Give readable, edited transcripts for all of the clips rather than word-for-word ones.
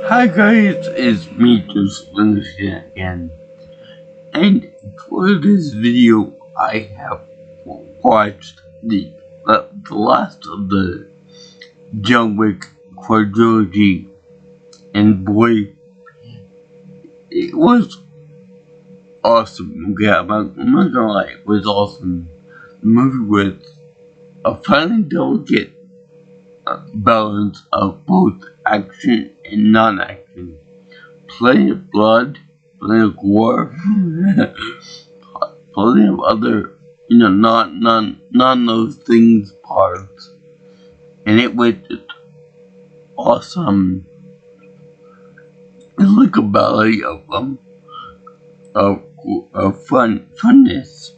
Hi guys, it's me, just Lindsay again. And for this video, I have watched the last of the John Wick quadrilogy, and boy, it was awesome. Yeah, I'm not gonna lie, it was awesome. The movie was a finely delicate balance of both action and non-action. Plenty of blood, plenty of gore, plenty of other, none those things parts. And it was just awesome. It's like a ballet of funness.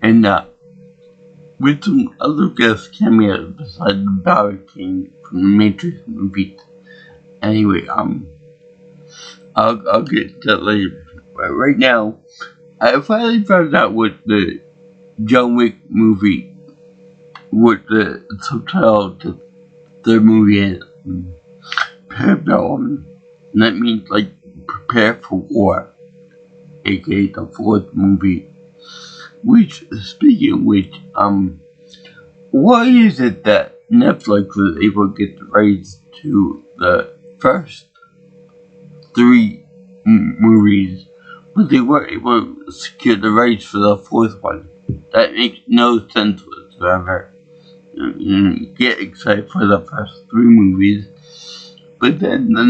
And with some other guest cameos besides the Barry King from the Matrix movies. Anyway, I'll get to that later. But right now, I finally found out what the John Wick movie, what the subtitle to the movie is. Parabellum. And that means like prepare for war, aka the fourth movie. Which, speaking of which, why is it that Netflix was able to get the rights to the first three movies, but they weren't able to secure the rights for the fourth one? That makes no sense whatsoever. You get excited for the first three movies, but then the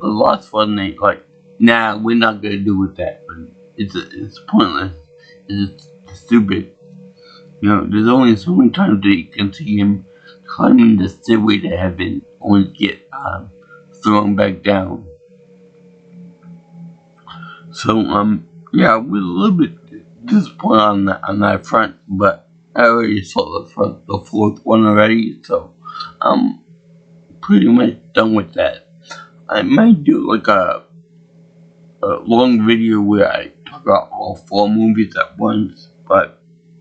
last one, they like, nah, we're not gonna do with that. But it's pointless. It's stupid. There's only so many times that you can see him climbing the stairway to heaven, only to get thrown back down. So yeah, I was a little bit disappointed on that front, but I already saw the fourth one already, so I'm pretty much done with that. I might do like a long video where I talk about all four movies at once, but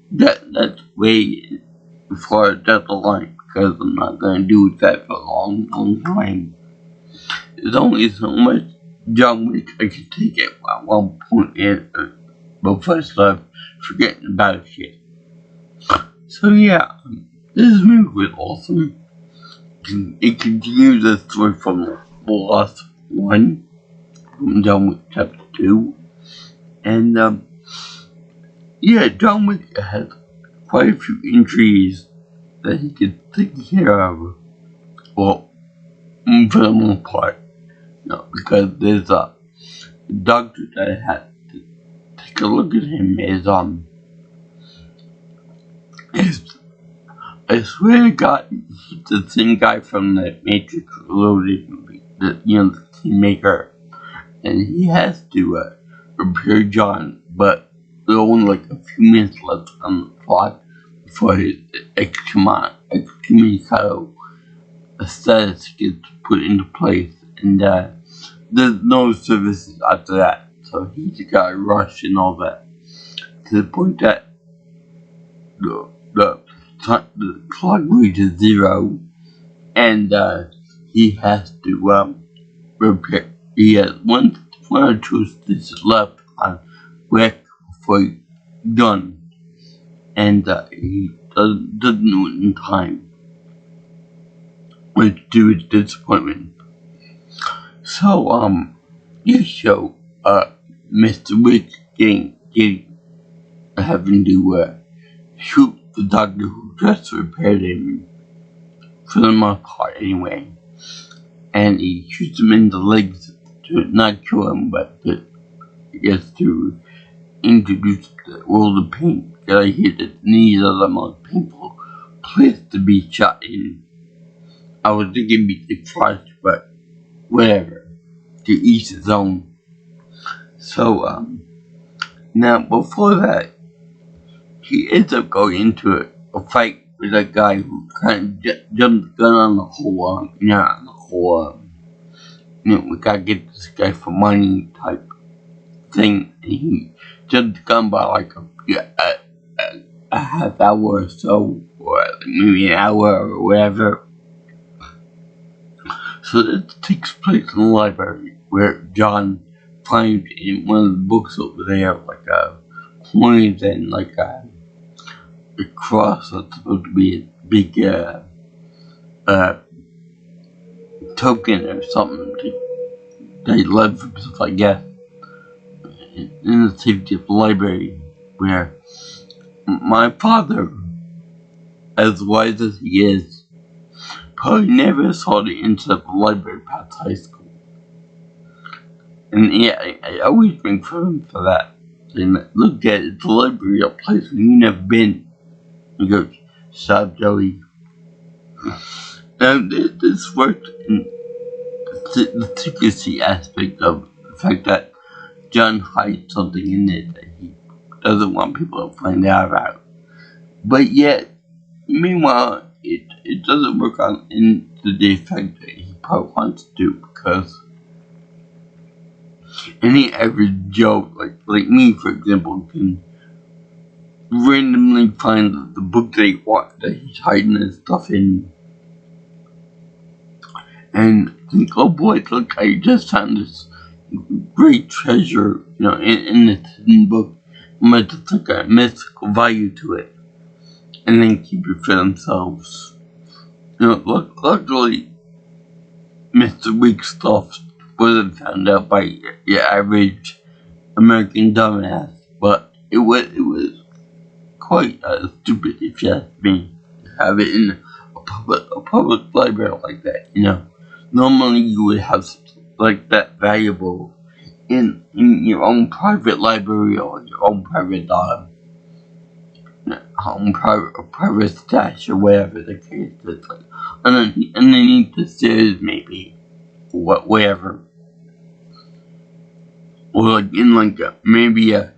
that's way far down the line because I'm not gonna do that for a long time. There's only so much John Wick I could take at one point in, but first I forgetting about shit. So yeah, this movie was awesome. It continues the story from the last one, from John Wick Chapter 2, and yeah, John Wick has quite a few injuries that he could take care of. Well, for the most part, because there's a doctor that had to take a look at him. I swear to God, he's the same guy from the Matrix Reloaded movie, the team maker, and he has to repair John, but there are only like a few minutes left on the clock before his excommunicado status gets put into place, and there's no services after that, so he just got rushed and all that, to the point that the clock reaches 0, and he has to repair. He has one or two stitches left on Wick before he's done, and he doesn't do it in time, which to his disappointment. So this show, Mr. Wick having to shoot the doctor who just repaired him, for the most part anyway, and he shoots him in the legs to not kill him, but to introduce the world of pain, because I hear that knees are the most painful place to be shot in. I was thinking it'd be the crotch, but whatever, to each his own. So now before that, he ends up going into a fight with a guy who kind of jumped the gun on the whole, we gotta get this guy for money type thing. And he jumped the gun by like a half hour or so, or maybe an hour or whatever. So it takes place in the library where John finds in one of the books over there like a coins and like a cross that's supposed to be a big uh, token or something that he left himself, I guess, in the safety of the library where my father, as wise as he is, probably never saw the inside of the library past high school. And yeah, I always make fun of him for that. Saying, look at it, it's a library, a place where you never been. He goes, "Stop, Joey." And this worked in the secrecy aspect of the fact that John hides something in it that he doesn't want people to find out about. But yet, meanwhile, it doesn't work on in the fact that he probably wants to, because any average Joe, like me for example, can randomly find the book that he's hiding his stuff in and think, oh boy, look, I just found this great treasure, in this hidden book. But it's like a mystical value to it, and then keep it for themselves. Luckily, Mr. Wick's stuff wasn't found out by your average American dumbass, but it was quite stupid, if you ask me, to have it in a public library like that. Normally you would have something like that valuable in your own private library or your own private private stash or whatever the case is, like underneath the stairs maybe, whatever, or like in like maybe a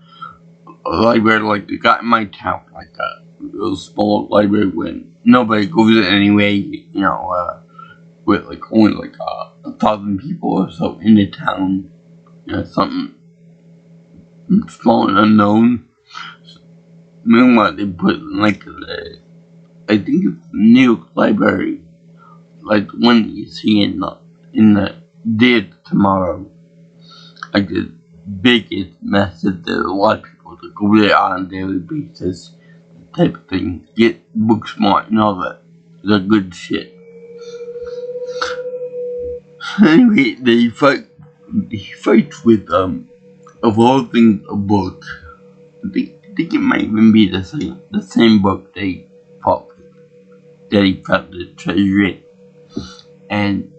library like they got in my town, like a little small library when nobody goes in anyway, with like only like 1,000 people or so in the town, something small and unknown. Meanwhile, they put in like I think it's the New York Library, like the one that you see in the Day After Tomorrow, like the biggest mess that a lot of people that go there on a daily basis, type of thing. Get book smart and all that, the good shit. Anyway, he fights with of all things a book. I think it might even be the same book they fought with, that he found the treasure in. And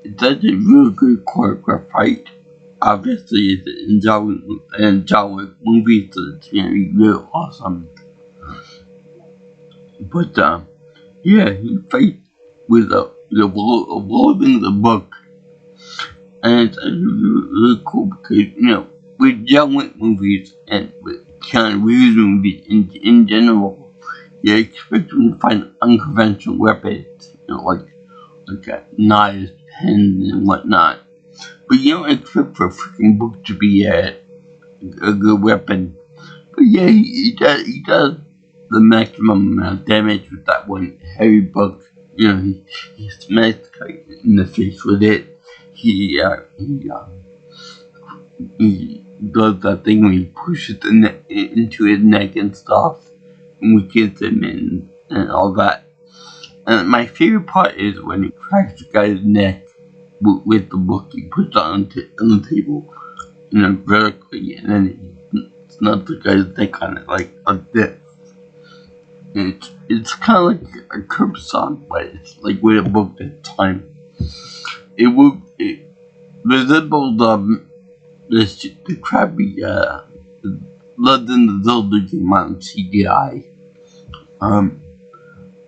it's such a really good choreographed fight. Obviously, it's in John Wick movie, so it's gonna be really awesome. But yeah, he fights with the things the book, and it's really cool because with John Wick movies and with Keanu Reeves movies in general, you expect them to find unconventional weapons, like knives, pens, and whatnot. But you don't expect for a freaking book to be a good weapon. But yeah, he does the maximum amount of damage with that one heavy book. He smacks in the face with it. He does that thing where he pushes the into his neck and stuff, and weakens him and all that. And my favorite part is when he cracks the guy's neck with the book. He puts it on the table, vertically, and then he snaps the guy's neck on it like this. It's kind of like a curb song, but it's like with a book at the time. It resembled the crappy Legend of Zelda game on CGI. I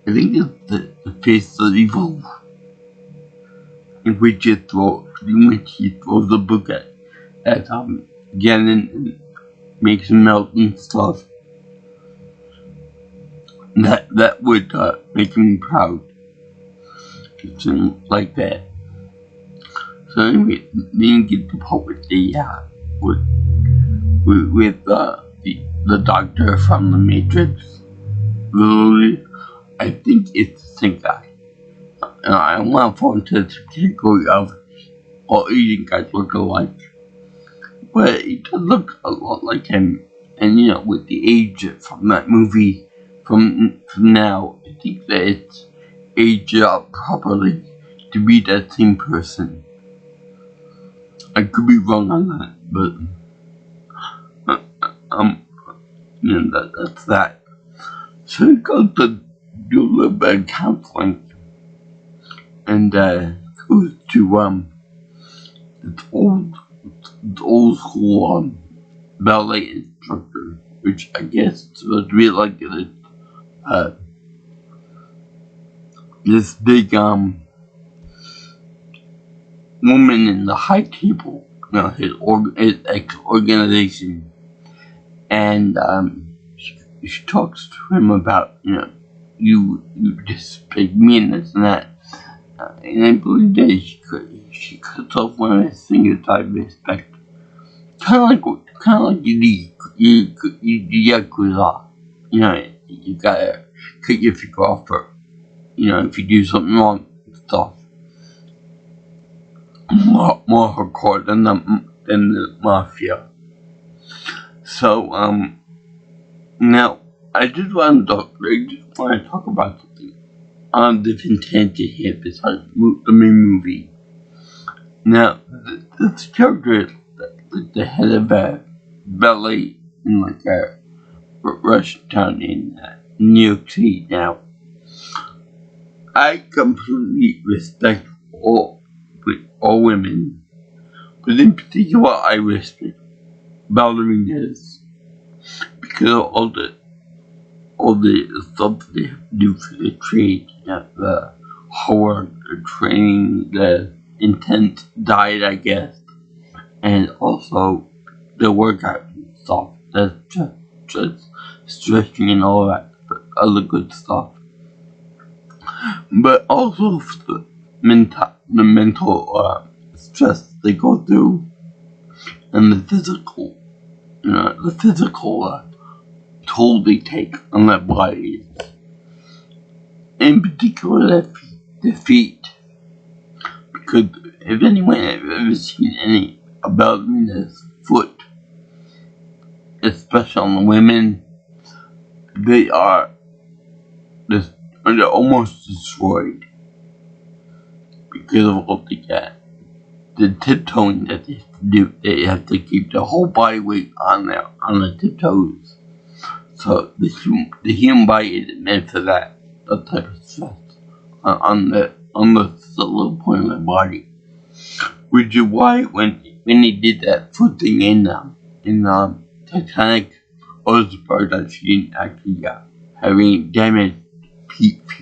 think it's the face of evil, in which he throws the book at Ganon and makes him melt and stuff. That would make me proud. Something like that. So anyway, then get the part with the doctor from the Matrix. Literally, I think it's the same guy. I won't fall into this category of all Asian guys look alike, but he does look a lot like him. And with the age from that movie, from now, I think that it's aged up properly to be that same person. I could be wrong on that, but that's that. So he goes to do a little bit of counseling, and goes to it's old school ballet instructor, which I guess is supposed to be like this big woman in the high table, his ex-organization, and she talks to him about you just pick me and this and that, and I believe that she cuts off one of his fingers out of respect, kind of like you Yakuza. You gotta cut your finger off for if you do something wrong and stuff. More hardcore than the mafia. So now I just want to talk about something on the tangent here besides the main movie. Now this character is the head of a ballet in like a Russian town in New York City. Now I completely respect all women, but in particular I respect ballerinas because of all the stuff they have to do for the trade, the hard training, the intense diet, I guess, and also the workout and stuff. That's just stretching and all that other good stuff. But also the mental stress they go through, and the physical toll they take on their bodies. In particular, their feet. Because if anyone has ever seen a ballerina's foot, especially on the women, they're almost destroyed because of what they get. The tiptoeing that they have to do, they have to keep the whole body weight on the tiptoes. So the human body isn't meant for that type of stress on the little point of the body. Which is why when they did that foot thing in Titanic, I was surprised that she didn't actually have any damage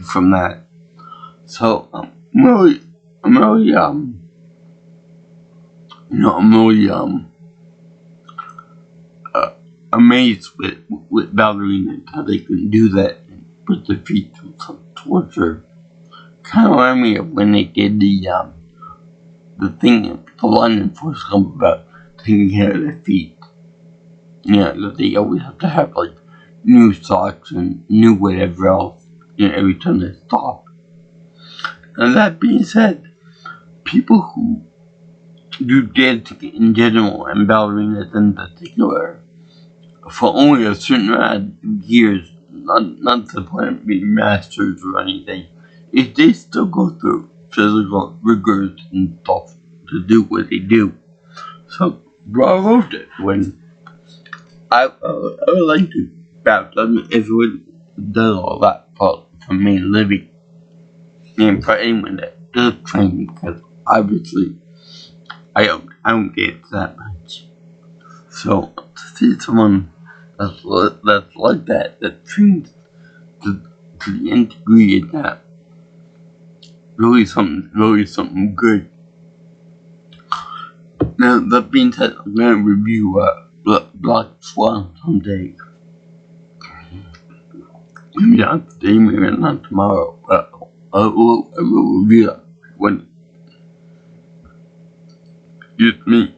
from that. So I'm really amazed with ballerinas how they can do that and put their feet through some torture. Kind of remind me of when they did the thing the London Force Club about taking care of their feet. That they always have to have like new socks and new whatever else every time they stop. And that being said, people who do dancing in general and ballerinas in particular for only a certain amount of years, not to the point of being masters or anything, if they still go through physical rigors and stuff to do what they do. So bravo to it. When I would like to baptize if it would do all that for me living and for anyone that does train, because obviously I don't get that much. So to see someone that's like that trains to the nth degree of that, really something good. Now that being said, I'm gonna review Black Swan someday. Maybe not today, maybe not tomorrow, but I will review it when it's me.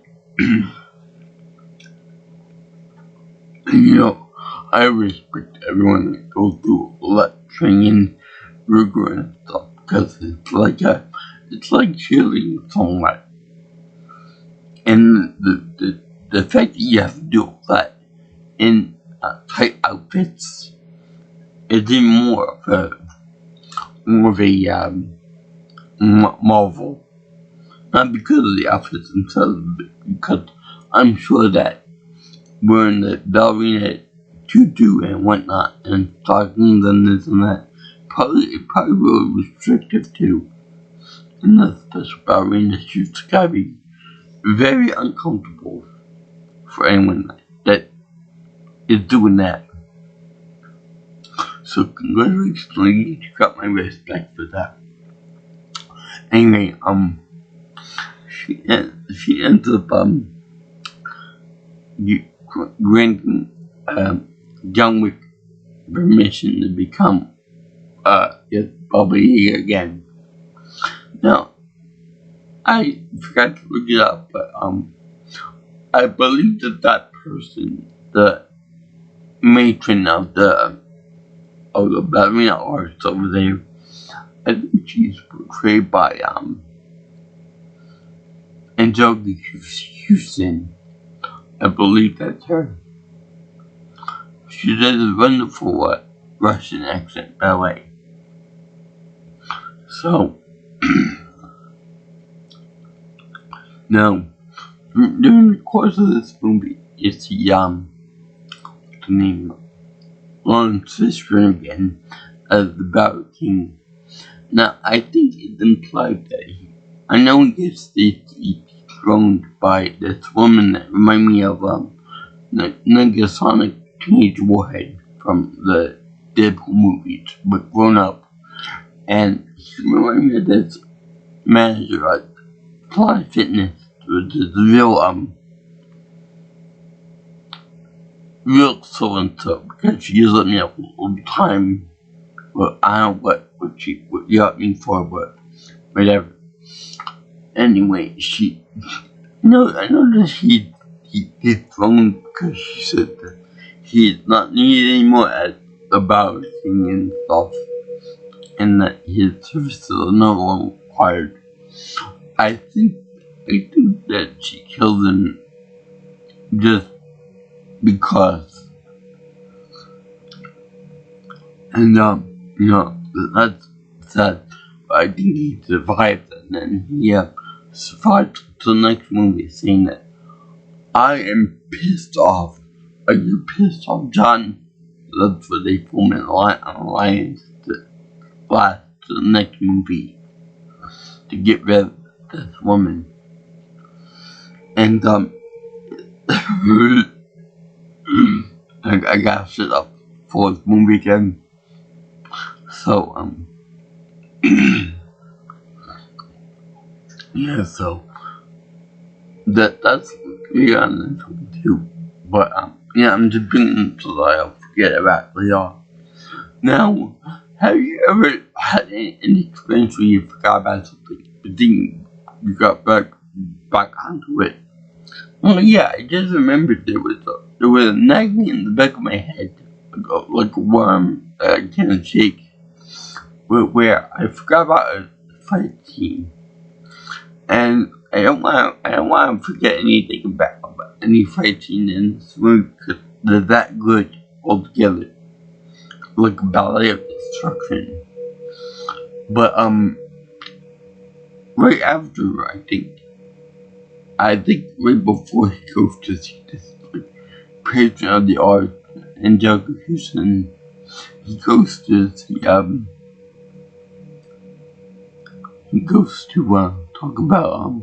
And I respect everyone that goes through all that training, rigor and stuff. because it's like cheerleading somewhat. And the fact that you have to do that in tight outfits is even more of a marvel. Not because of the outfits themselves, but because I'm sure that wearing the ballerina tutu and whatnot, and stockings and this and that, it probably really restrictive too. And the special ballerina shoots gotta be very uncomfortable for anyone that is doing that. So congratulations, ladies, you got my respect for that. Anyway, she ends up granting John Wick permission to become Bobby again. Now, I forgot to look it up, but I believe that person, the matron of the ballerina arts over there, I think she's portrayed by Angelica Houston. I believe that's her. She does a wonderful Russian accent ballet. So, now, during the course of this movie, you see, the name, Lawrence Fishburne again, as the Ballet King. Now, I think it's implied that I know he gets dethroned by this woman that reminds me of, Negasonic Teenage Warhead from the Deadpool movies, but grown up. And she reminds me of this manager at Planet Fitness, which is real so-and-so, because she yells at me all the time. Well, I don't know what she yelled at me for, but whatever. Anyway, I know that he dethroned because she said that he's not needed anymore as a ballet king and stuff, and that his services are no longer required. I think that she killed him just because, and that's sad. But I think he survived, and then he survived to the next movie, saying that I am pissed off. Are you pissed off, John? That's what they put me on alliance to the next movie to get rid of this woman. And I got shit up for this movie again. So yeah, so that's on this one too. But I'm just bringing it so that I don't forget about y'all. Now, have you ever had any experience where you forgot about something, but then you got back onto it? Well, yeah, I just remembered there was a nagging in the back of my head, like a worm that I can't shake, where I forgot about a fight scene, and I don't want to forget anything about any fight scene in this movie because they're that good altogether, like a ballet of destruction. But right after, I think right before he goes to see this patron of the art, Angelica Houston, he goes to see talk about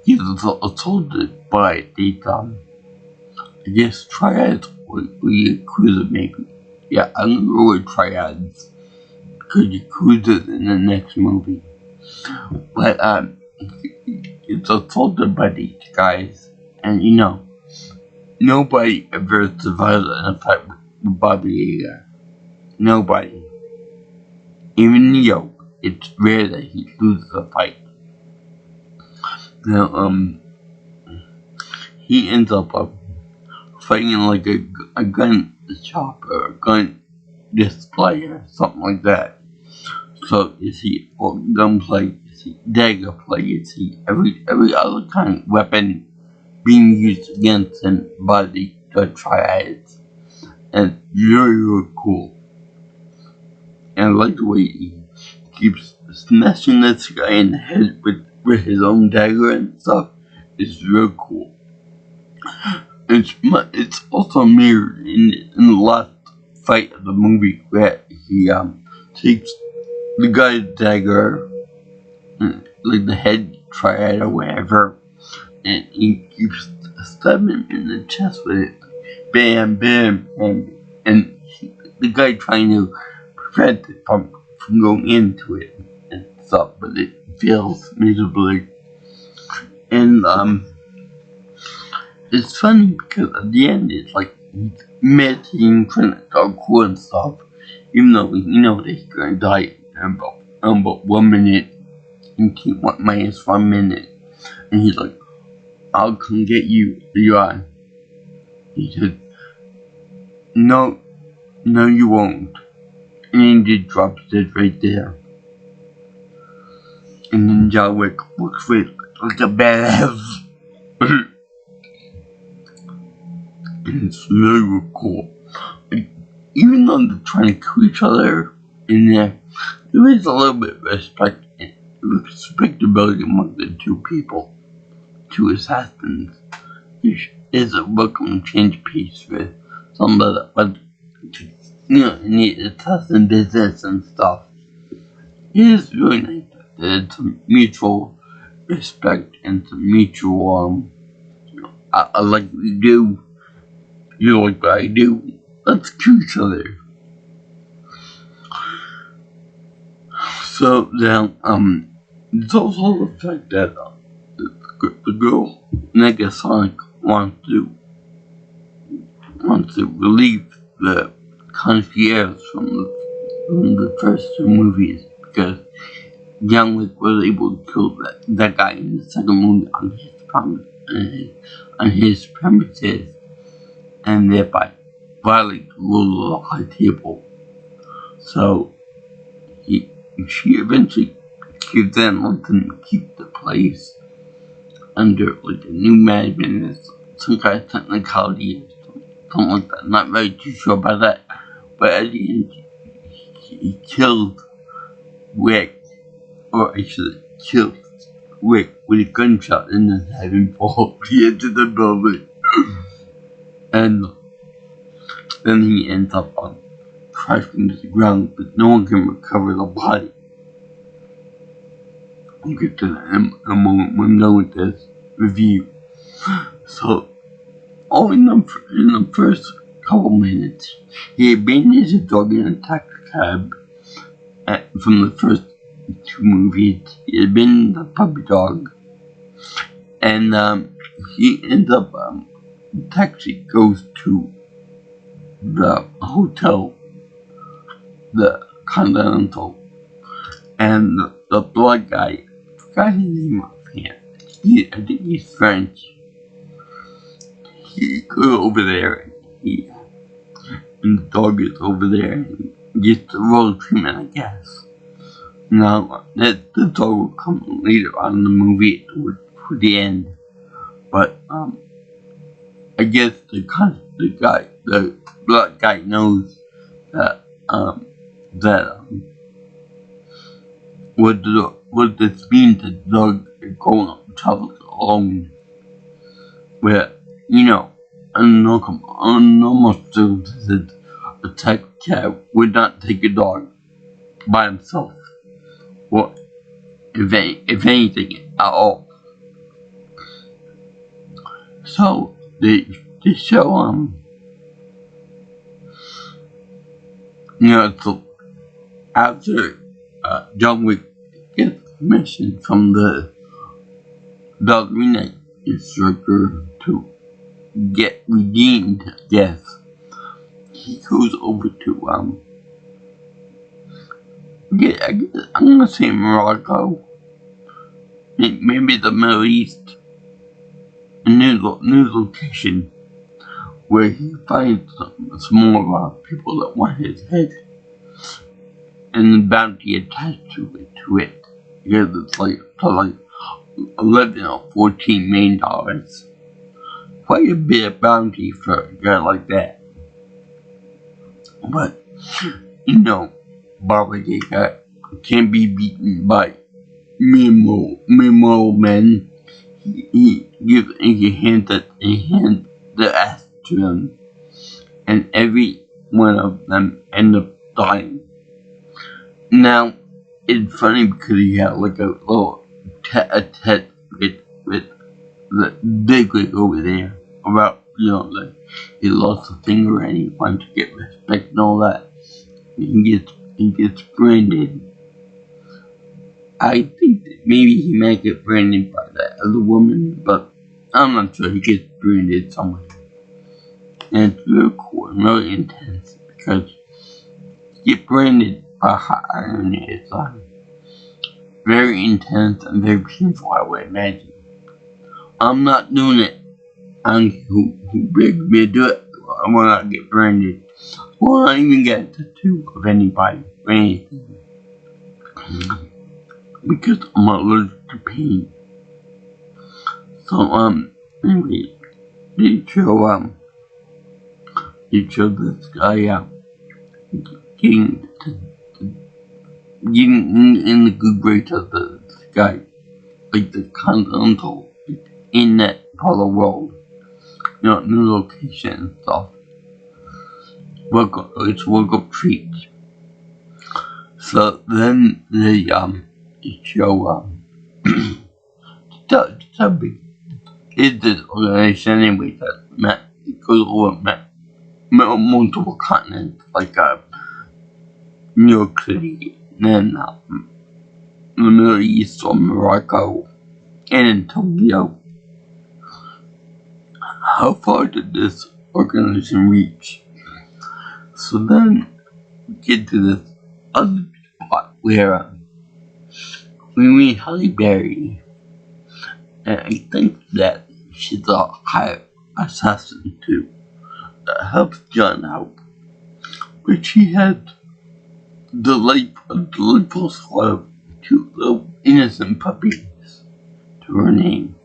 he's assaulted by these I guess triads or Yakuza maybe. Yeah, I'm gonna go with triads because Yakuza's in the next movie. But it's assaulted by these guys, and nobody ever survives in a fight with Bobby Yaga. Nobody. Even Neo. It's rare that he loses a fight. Now, he ends up fighting like a gun shop or a gun display or something like that. So you see gunplay, you see dagger play, you see every other kind of weapon being used against him by the triads. And very cool. And I like the way he keeps smashing this guy in the head with his own dagger and stuff. It's very cool. It's also mirrored in the last fight of the movie where he takes the guy's dagger, like the head triad or whatever, and he keeps stabbing him in the chest with it. Bam, bam, bam. And the guy trying to prevent it from going into it and stuff, but it fails miserably. And it's funny because at the end it's like he's meditating, trying to talk cool and stuff, even though you know that he's gonna die in about 1 minute and keep minus 1 minute. And he's like, I'll come get you, Leon. He said, no, you won't. And he just drops it right there. And then John Wick looks like a badass. And it's really cool. Like, even though they're trying to kill each other in there is a little bit of respectability among the two people, two assassins. Is a welcome change piece for somebody that in the assassin business and stuff. It is really nice that it's a mutual respect and some mutual I like what you do, you like what I do, let's kill each other. So then there's also the fact that the girl Negasonic wants to relieve the concierge from the first two movies because Young Wick was able to kill that guy in the second movie on his premises, and thereby violate the rule of the high table. So she eventually gives in, lets him keep the place under like a new management, some kind of technicality, something like that. Not very too sure about that, but at the end, he killed Wick, or actually killed Wick with a gunshot and then had him fall off the edge of the building. And then he ends up crashing to the ground, but no one can recover the body. I'll get to that in a moment when I'm done with this review. So, in the first couple minutes, he abandons his dog in a taxi cab from the first two movies. He abandoned the puppy dog, and he ends up, the taxi goes to the hotel, the Continental, and the blood guy, I forgot his name offhand. I think he's French. He goes over there, and the dog is over there, and gets the royal treatment, I guess. Now, the dog will come later on in the movie toward the end, but I guess the blood guy knows that what this means that the dog is going on travel alone, where normal citizens attack cat would not take a dog by himself, or if anything at all. So they show so after John Wick gets permission from the ballerina instructor to get redeemed, I guess, he goes over to I'm gonna say Morocco, maybe the Middle East, a new location where he finds some more people that want his head. and the bounty attached to it. Because it's like, to like 11 or $14 million. Quite a bit of bounty for a guy like that. But, you know, Bobby can't be beaten by mere men. He hands the ass to them, and every one of them end up dying. Now, it's funny because he had like a little tete with the big over there about, you know, like he lost a finger and he wanted to get respect and all that. He gets branded. I think that maybe he might get branded by that other woman, but I'm not sure. He gets branded somewhere. And it's really cool and really intense because you get branded by hot iron is very intense and very painful, I would imagine. I'm not doing it. I don't care who begged me to do it. I will not get branded. I will not even get a tattoo of anybody or anything. Because I'm allergic to pain. So, anyway, they show this guy, getting in the good grace of the guy, like the continental, in that part of the world, you know, new location and stuff. It's welcome treat. So then they show it's this organization anyway that goes over multiple continents, like New York City, and then the Middle East or Morocco, and in Tokyo. How far did this organization reach? So then we get to this other spot where we meet Halle Berry, and I think that she's a high assassin too, that helps John out. But she had delightful squad of cute little innocent puppies to her name.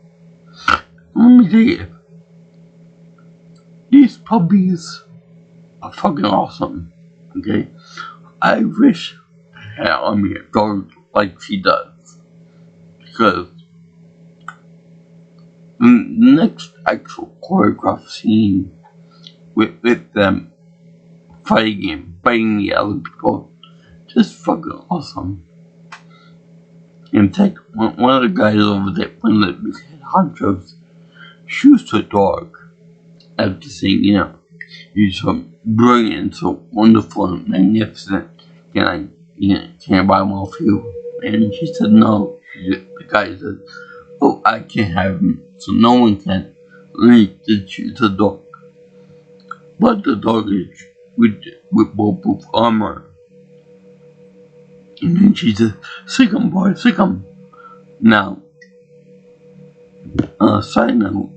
Let me tell you, these puppies are fucking awesome, okay? I wish I had on me a dog like she does, because the next actual choreographed scene with them fighting and biting the other people, just fucking awesome. In fact, one of the guys over there, one of the head honchos, shoots a dog after saying, you know, you're so brilliant, so wonderful and magnificent. Can I buy one for you? And she said no. The guy said, oh, I can't have him, so no one can. Let me shoot the dog. But the dog is with bulletproof armor. And then she said, sick 'em, boy, sick 'em. Now, side note,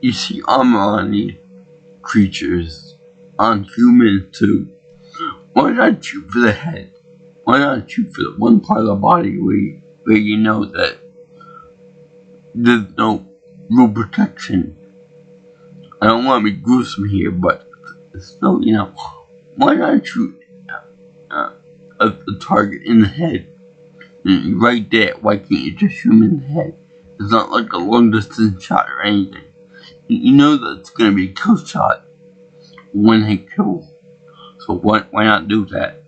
you see armor on these creatures, on humans too. Why not shoot for the head? Why not shoot for the one part of the body where you know that there's no real protection? I don't want to be gruesome here, but still, you know, why not shoot a target in the head? Right there, why can't you just shoot him in the head? It's not like a long distance shot or anything. You know that it's going to be a kill shot when they kill. So why not do that?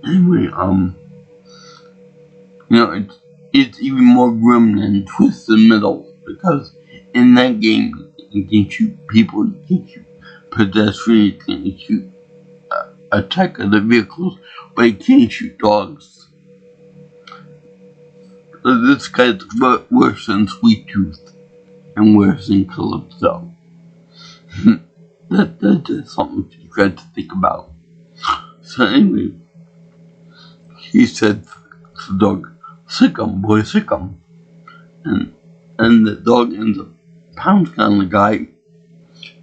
Anyway, you know, it's even more grim than Twisted Metal, because in that game you can shoot people, you can shoot pedestrians, you can shoot attack other vehicles, but you can't shoot dogs. This guy's worse than Sweet Tooth and worse than Calypso. That's just something you got to think about. So anyway, he said to the dog, sick 'em, boy, sick 'em. And the dog ends up pouncing on the guy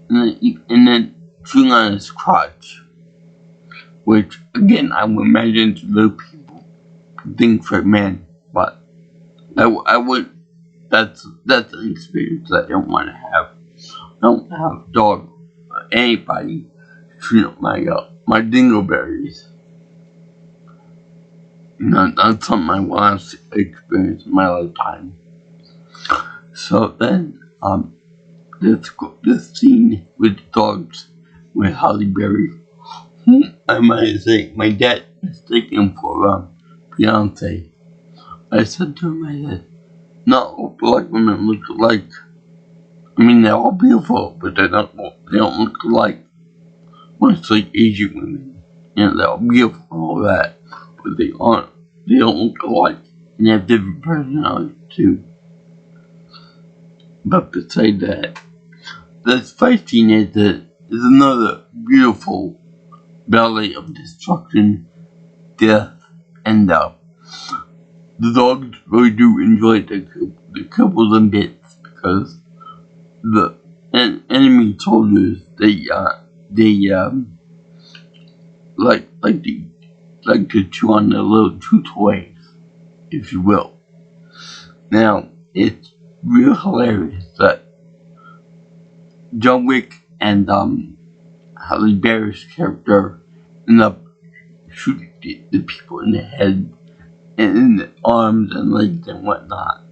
and then chewing on his crotch. which again I would imagine to those people think for men, but I would. That's an experience I don't want to have. I don't have a dog or anybody treat up my dingleberries. Not something I want to experience in my lifetime. So then, this scene with dogs with Halle Berry, who I might say my dad is taking for Beyonce. I said to him, I said, not all black women look alike. I mean, they're all beautiful, but they don't look alike. Much like Asian women. They're all beautiful and all that, but they don't look alike. And they have different personalities too. But besides that, this fight scene is another beautiful ballet of destruction, death, and the dogs really do enjoy the kibbles and bits because the enemy soldiers they like to chew on their little chew toys, if you will. Now it's real hilarious that John Wick and Halle Berry's character end up shooting the people in the head and in the arms and legs and whatnot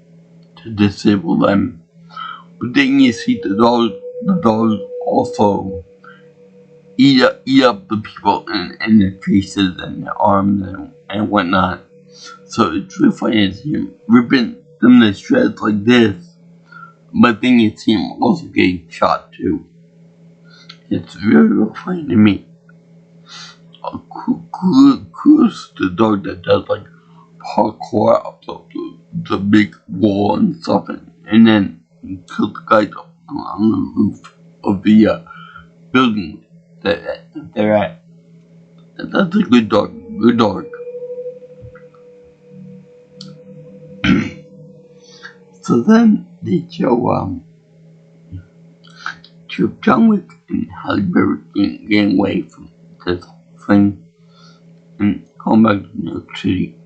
to disable them. But then you see the dogs also eat up the people in their faces and their arms and whatnot. So it's really funny to see him ripping them to shreds like this, but then you see him also getting shot too. It's very funny to me. Kudos to the dog that does like parkour up the big wall and stuff, and then kill the guys up on the roof of the building that they're at. That's a good dog. Good dog. So then they show John Wick and Halle Berry getting away from this thing and going back to New York City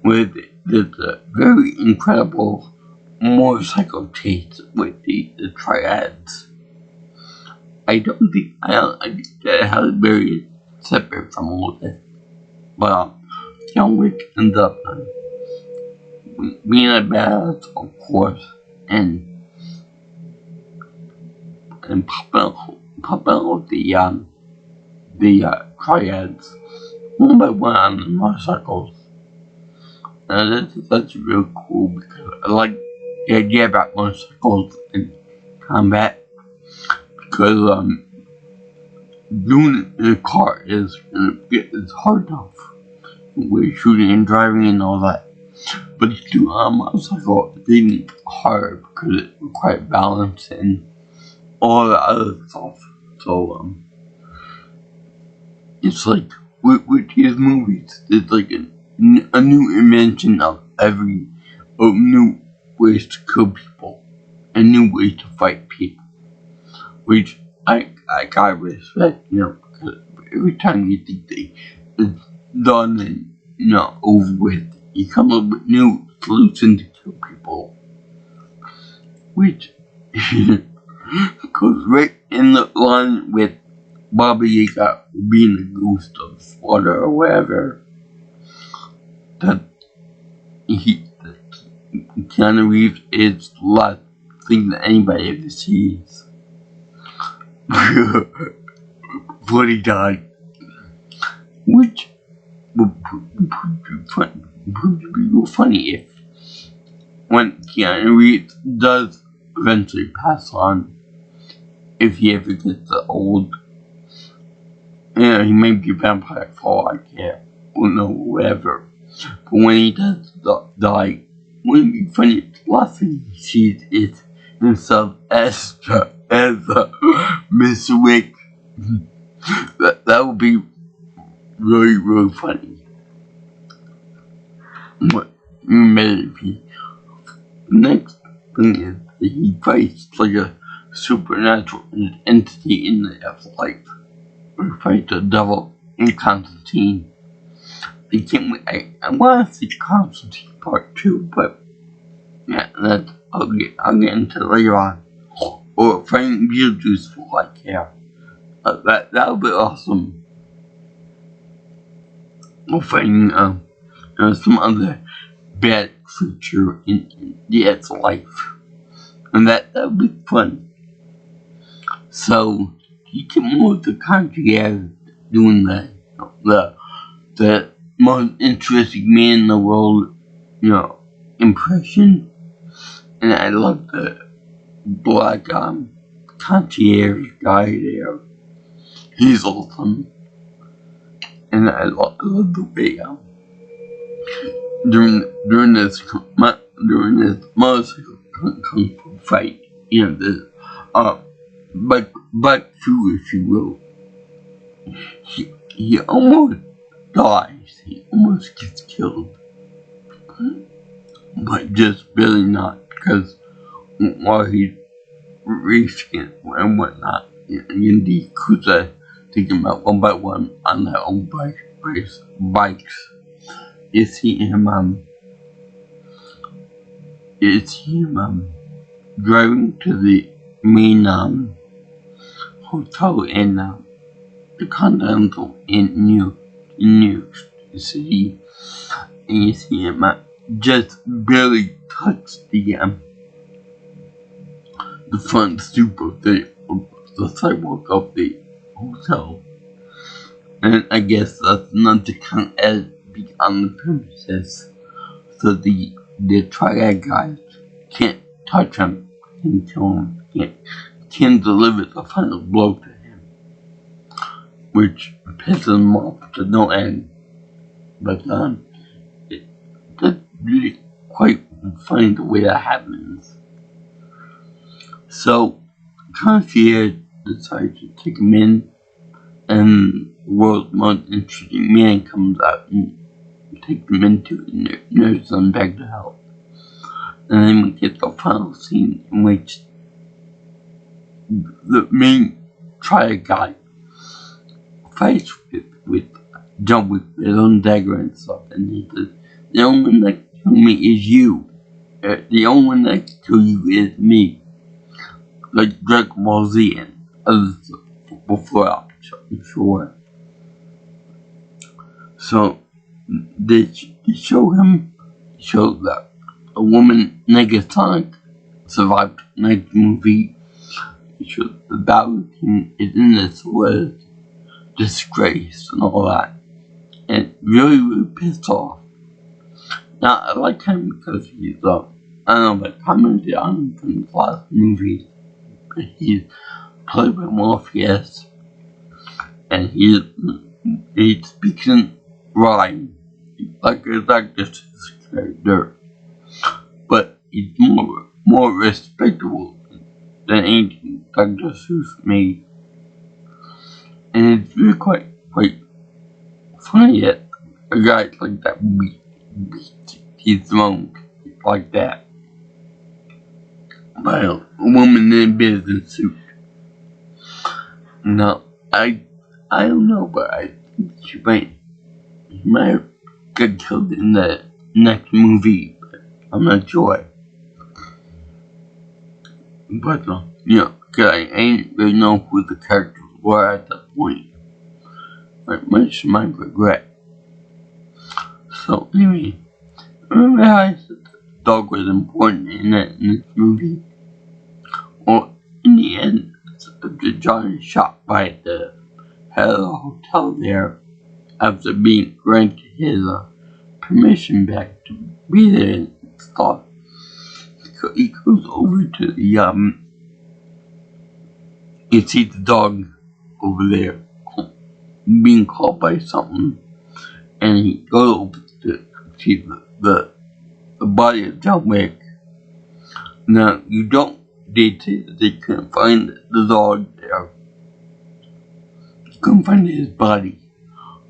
with this very incredible motorcycle chase with the triads. I think that Halle Berry is separate from all this, but John Wick ends up being a badass, of course, and popping out the triads one by one on the motorcycles. And that's really cool because I like the idea about motorcycles in combat because doing it in a car is hard enough with shooting and driving and all that. But to do on a motorcycle it's even harder because it requires balance and all the other stuff. So it's like with these movies, it's like a new invention of new ways to kill people and new ways to fight people, which I gotta respect, because every time you think it's done and over with, you come up with new solutions to kill people, which goes right in the line with Baba Yaga being the ghost of slaughter or whatever. That Keanu Reeves is the last thing that anybody ever sees. Before he died. Which would prove to be real funny if when Keanu Reeves does eventually pass on, if he ever gets old. He may be a vampire for all I care, or no, whatever. But when he does die, wouldn't it be funny if the last thing he sees is himself as Mr. Wick? that would be really, really funny. But maybe. The next thing is that he fights like a supernatural entity in the afterlife. Or fight the devil in Constantine. I want to see Constantine Part 2, but yeah, I'll get into later on. Or Frank Beetlejuice for I care. That would be awesome. Or finding some other bad creature in its life, and that would be fun. So you can move the country as doing the most interesting man in the world, impression, and I love the black concierge guy there. He's awesome, and I love the way during this motorcycle kung fu fight, this but true, if you will. He almost dies. He almost gets killed, but just barely not, because while he's racing and whatnot, the crews are taking him out one by one on their own bikes. You see him driving to the main hotel in the Continental in New York City, and you see him just barely touch the front stoop of the sidewalk of the hotel, and I guess that's not to count as being on the premises, so the triad guys can't touch him, can't kill him, can't deliver the final blow to him, which pisses him off to no end. But that's really quite funny the way that happens. So concierge decides to take him in, and the world's most interesting man comes out and takes him into it, nurses him back to health. And then we get the final scene in which the main triad guy fights with John Wick with his own dagger and stuff, and he says, the only one that can kill me is you. The only one that can kill you is me. Like Dragon Ball Z and others before, I'm sure. So they show that a woman, Negasonic, survived tonight's movie. They show the battle team is in this was disgrace and all that, and really pissed off. Now I like him because he's I don't know, I commented on him from the last movies. He's played by Morpheus, and he speaks in rhyme like this character, but he's more respectable than anything Dr. Seuss made, and it's really quite funny that a guy like that beats his throne like that by a woman in a business suit. Now, I don't know, but I think she might get killed in the next movie, but I'm not sure. But, cause I ain't really know who the characters were at that point. But much to my regret. So, anyway, remember how I said the dog was important in this movie? Well, in the end, John is shot by the head of the hotel there after being granted his permission back to be there and stuff. He goes over to the you see the dog over there being caught by something, and he goes over to see the body of John Wick. Now, you don't detail that they couldn't find the dog there. They couldn't find his body.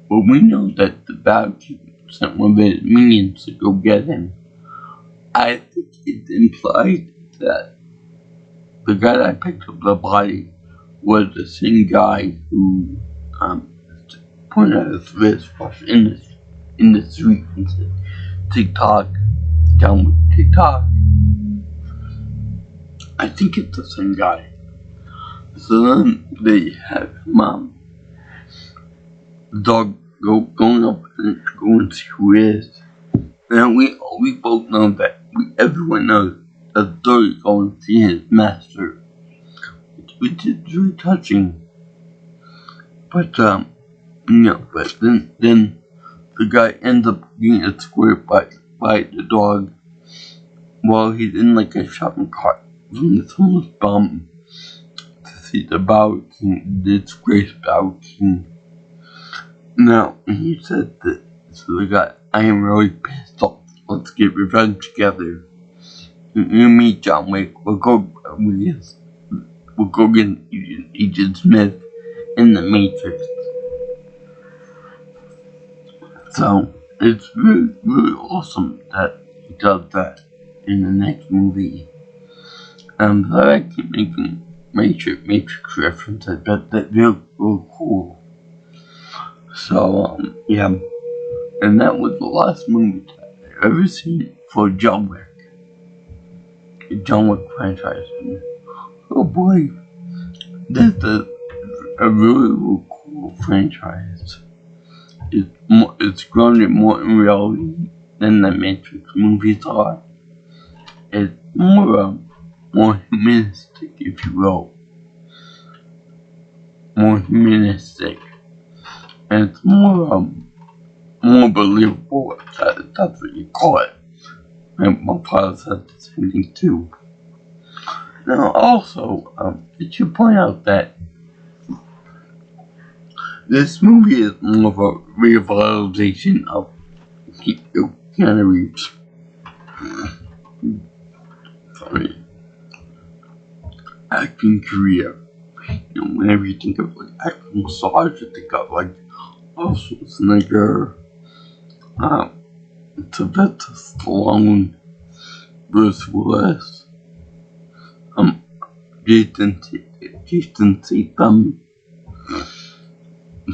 But we know that the battle team sent one of his minions to go get him. I think it's implied that the guy that picked up the body was the same guy who point out his wristwatch in the street and said, "TikTok, down with TikTok." I think it's the same guy. So then they have the dog going up and going to see who it is. And we both know that everyone knows that the dog is going to see his master, which is really touching. But but then the guy ends up getting squared by the dog while he's in like a shopping cart from this homeless bum to see the Bower King, the disgraced Bower King. Now, he said that to the guy, "I am really pissed off. Let's get revenge together. You meet John Wick. We'll go get Agent Smith in the Matrix." So it's really, really awesome that he does that in the next movie. But I keep making Matrix references, but they're real cool. So yeah, and that was the last movie I've ever seen for John Wick. The John Wick franchise. Oh boy, that's a really, really cool franchise. It's grounded more in reality than the Matrix movies are. It's more humanistic, if you will. More humanistic. And it's more believable, if that's what you call it. And my father said the same thing too. Now also, I should point out that this movie is more of a revitalization of Keanu Reeves. Acting career. Whenever you think of like acting stars, you think of like Schwarzenegger, Sylvester Stallone, Bruce Willis, Jason Statham.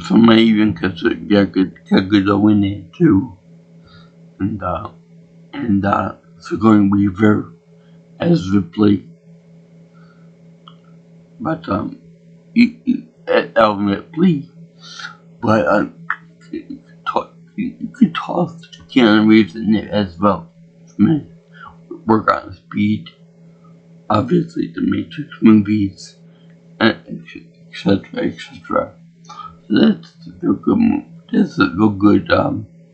Some may even consider Yagudo in it too, and Sigourney Weaver as Ripley. But Ellen Ripley. But you could toss Keanu Reeves in there as well. Work on speed. Obviously, the Matrix movies, etc., etc. So that's a real good movie. This is a real good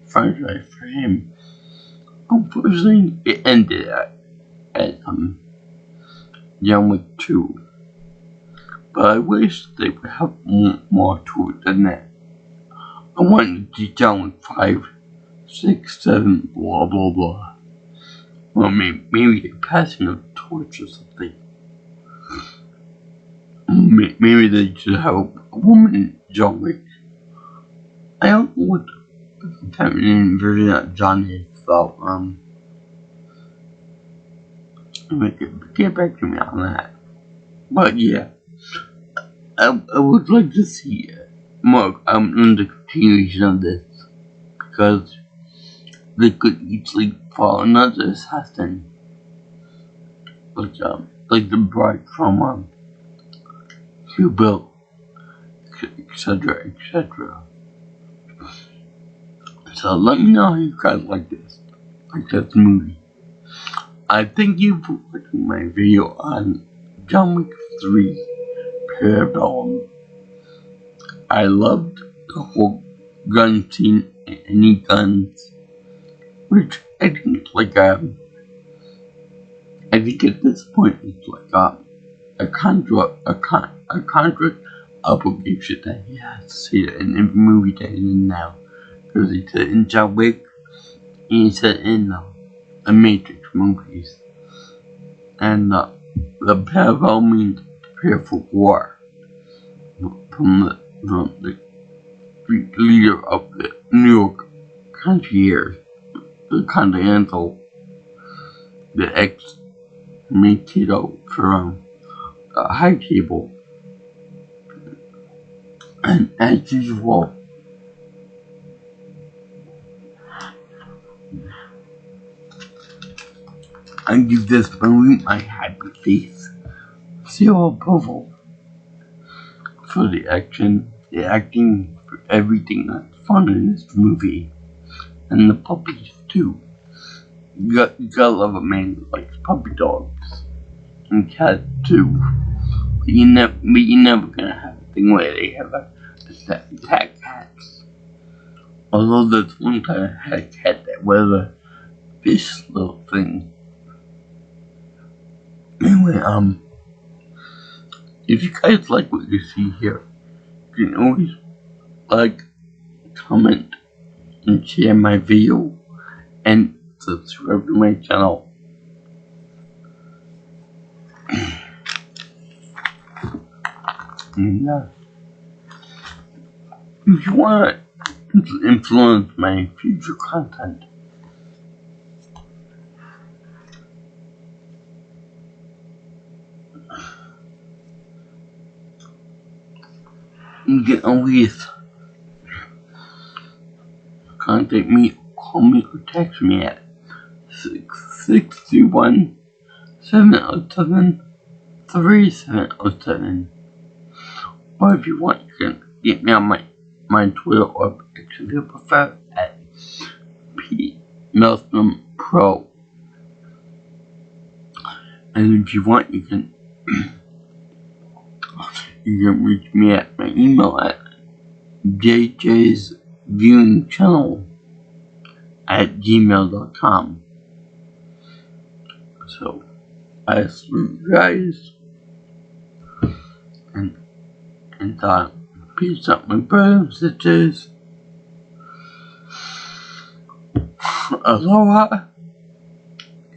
franchise for him. Unfortunately, it ended at John Wick 2. But I wish they would have more to it than that. I wanted to see John Wick 5, 6, 7, blah blah blah. Well, maybe a passing of the torch or something. Maybe they should have a woman John Wick. I don't know what the feminine version of John is, so get back to me on that. But yeah, I would like to see more in the continuation of this, because they could easily follow another assassin, like the bride from Kill Bill, etc., etc. So let me know how you guys like this movie. I thank you for watching my video on John Wick 3 Parabellum. I loved the whole gun scene and any guns, which I think it's like I think at this point it's like a contract obligation that he has to say that in every movie that he's in now. Because he said in John Wick, and he said in the Matrix movies. And the Parabellum means prepare for war. From the leader of the New York concierge, the Continental, the ex-Mikado from the High Table. And as usual, I give this movie my happy face. Zero approval for the action, the acting, for everything that's fun in this movie. And the puppies too. You gotta love a man who likes puppy dogs. And cats too. But you're never gonna have a thing where they have a set attack cats. Although there's one time I had a cat that was this little thing. Anyway, if you guys like what you see here, you can always like, comment, and share my video, and subscribe to my channel. And if you want to influence my future content, you can always contact me, call me, or text me at 631-707-3707. Or if you want, you can get me on my Twitter, or if you prefer, at PMelstrom And if you want, you can reach me at my email at jjsviewingchannel@gmail.com. So, I salute you guys, and peace out, my brothers and sisters. Aloha,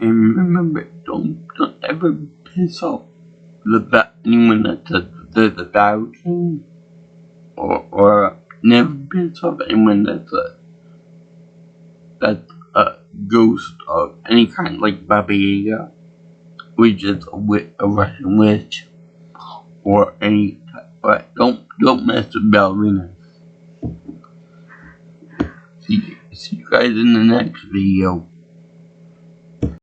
and remember, don't ever piss off anyone that says there's a Tao King, or never piss off anyone that's a ghost of any kind, like Baba Yaga, which is a Russian witch, or any. But don't mess with ballerinas. See you guys in the next video.